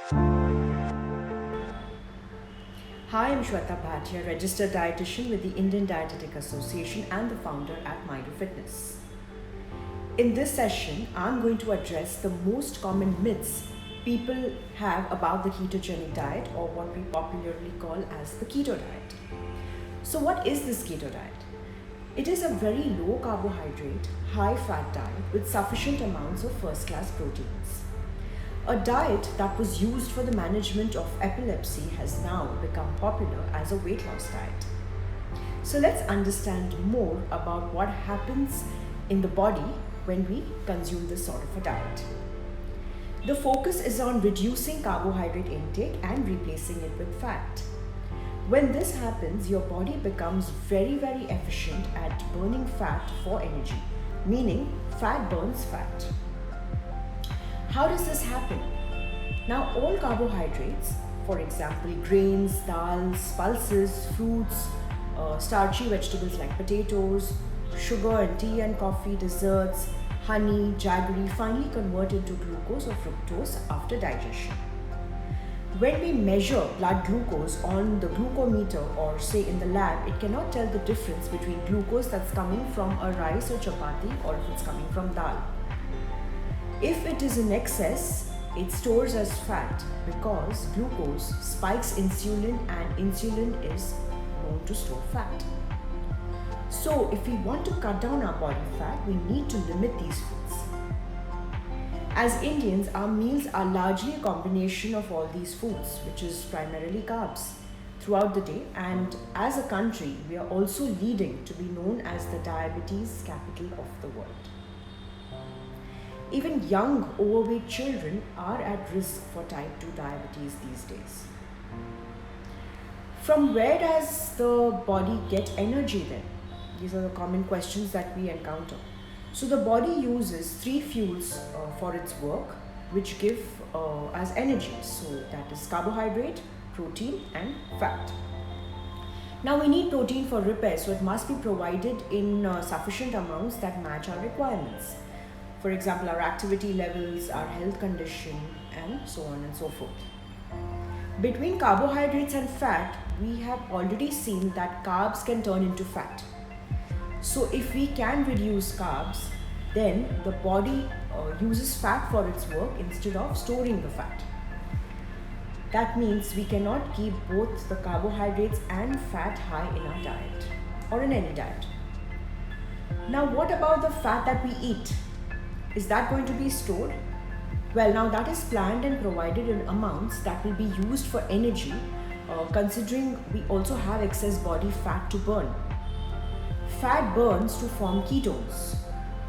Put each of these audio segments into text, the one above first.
Hi, I'm Shweta Bhatia, registered dietitian with the Indian Dietetic Association and the founder at Mind Fitness. In this session, I'm going to address the most common myths people have about the ketogenic diet, or what we popularly call as the keto diet. So, what is this keto diet? It is a very low carbohydrate, high fat diet with sufficient amounts of first class proteins. A diet that was used for the management of epilepsy has now become popular as a weight loss diet. So let's understand more about what happens in the body when we consume this sort of a diet. The focus is on reducing carbohydrate intake and replacing it with fat. When this happens, your body becomes very efficient at burning fat for energy, meaning fat burns fat. How does this happen? Now, all carbohydrates, for example, grains, dals, pulses, fruits, starchy vegetables like potatoes, sugar and tea and coffee, desserts, honey, jaggery, finally convert into glucose or fructose after digestion. When we measure blood glucose on the glucometer or say in the lab, it cannot tell the difference between glucose that's coming from a rice or chapati or if it's coming from dal. If it is in excess, it stores as fat because glucose spikes insulin and insulin is known to store fat. So, if we want to cut down our body fat, we need to limit these foods. As Indians, our meals are largely a combination of all these foods, which is primarily carbs, throughout the day, and as a country, we are also leading to be known as the diabetes capital of the world. Even young, overweight children are at risk for type 2 diabetes these days. From where does the body get energy then? These are the common questions that we encounter. So, the body uses three fuels for its work, which give us energy. So, that is carbohydrate, protein, and fat. Now, we need protein for repair, so it must be provided in sufficient amounts that match our requirements. For example, our activity levels, our health condition, and so on and so forth. Between carbohydrates and fat, we have already seen that carbs can turn into fat. So, if we can reduce carbs, then the body uses fat for its work instead of storing the fat. That means we cannot keep both the carbohydrates and fat high in our diet or in any diet. Now, what about the fat that we eat? Is that going to be stored? Well, now that is planned and provided in amounts that will be used for energy, considering we also have excess body fat to burn. Fat burns to form ketones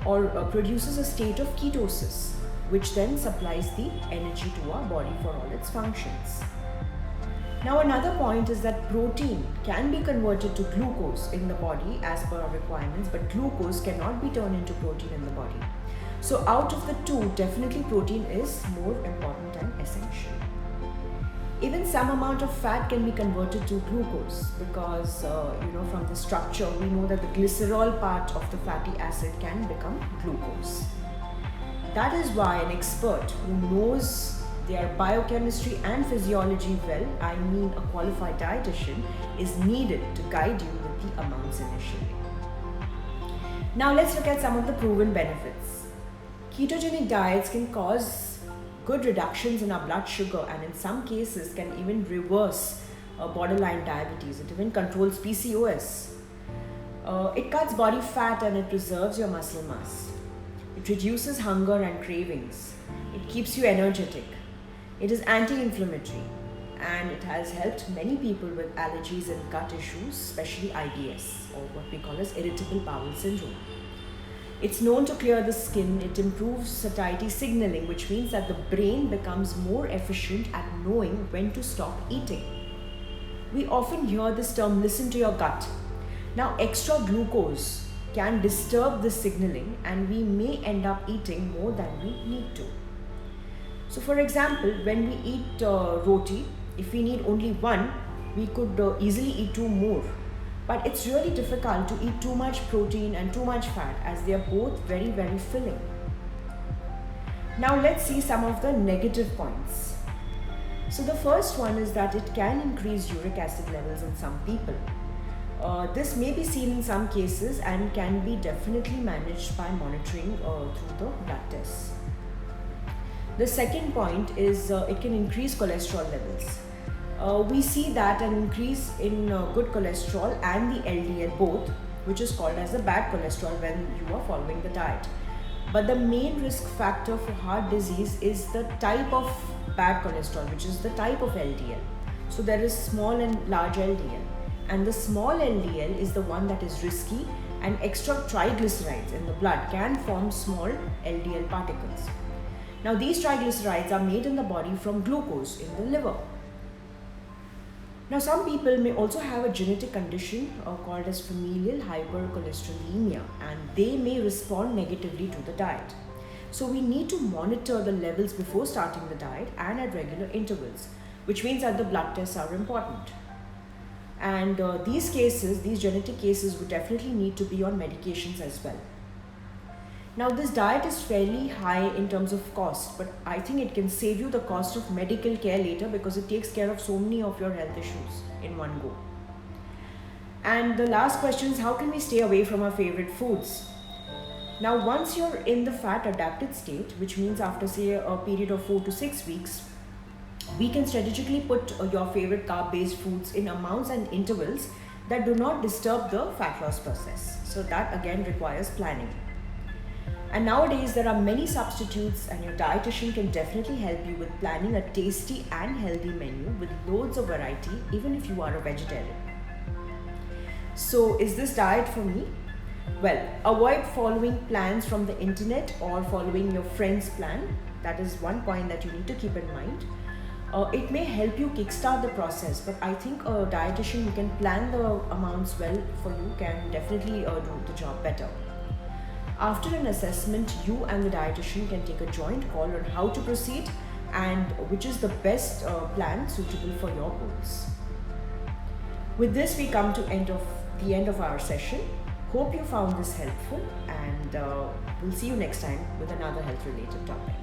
or produces a state of ketosis, which then supplies the energy to our body for all its functions. Now, another point is that protein can be converted to glucose in the body as per our requirements, but glucose cannot be turned into protein in the body. So, out of the two, definitely protein is more important and essential. Even some amount of fat can be converted to glucose because, from the structure, we know that the glycerol part of the fatty acid can become glucose. That is why an expert who knows their biochemistry and physiology well, I mean a qualified dietitian, is needed to guide you with the amounts initially. Now let's look at some of the proven benefits. Ketogenic diets can cause good reductions in our blood sugar and in some cases can even reverse borderline diabetes. It even controls PCOS. It cuts body fat and it preserves your muscle mass. It reduces hunger and cravings. It keeps you energetic. It is anti-inflammatory and it has helped many people with allergies and gut issues, especially IBS or what we call as irritable bowel syndrome. It's known to clear the skin. It improves satiety signaling, which means that the brain becomes more efficient at knowing when to stop eating. We often hear this term, listen to your gut. Now, extra glucose can disturb the signaling and we may end up eating more than we need to. So, for example, when we eat roti, if we need only one, we could easily eat two more. But it's really difficult to eat too much protein and too much fat as they are both very filling. Now let's see some of the negative points. So the first one is that it can increase uric acid levels in some people. This may be seen in some cases and can be definitely managed by monitoring through the blood tests. The second point is it can increase cholesterol levels. We see that an increase in good cholesterol and the LDL both, which is called as the bad cholesterol when you are following the diet. But the main risk factor for heart disease is the type of bad cholesterol, which is the type of LDL. So there is small and large LDL. And the small LDL is the one that is risky, and extra triglycerides in the blood can form small LDL particles. Now these triglycerides are made in the body from glucose in the liver. Now some people may also have a genetic condition called as familial hypercholesterolemia, and they may respond negatively to the diet. So we need to monitor the levels before starting the diet and at regular intervals, which means that the blood tests are important. And these genetic cases would definitely need to be on medications as well. Now this diet is fairly high in terms of cost, but I think it can save you the cost of medical care later because it takes care of so many of your health issues in one go. And the last question is, how can we stay away from our favorite foods? Now once you're in the fat adapted state, which means after say a period of 4 to 6 weeks, we can strategically put your favorite carb-based foods in amounts and intervals that do not disturb the fat loss process. So that again requires planning. And nowadays there are many substitutes, and your dietitian can definitely help you with planning a tasty and healthy menu with loads of variety, even if you are a vegetarian. So is this diet for me? Well, avoid following plans from the internet or following your friend's plan. That is one point that you need to keep in mind. It may help you kickstart the process, but I think a dietitian who can plan the amounts well for you can definitely do the job better. After an assessment, you and the dietitian can take a joint call on how to proceed and which is the best plan suitable for your goals. With this, we come to the end of our session. Hope you found this helpful, and we'll see you next time with another health related topic.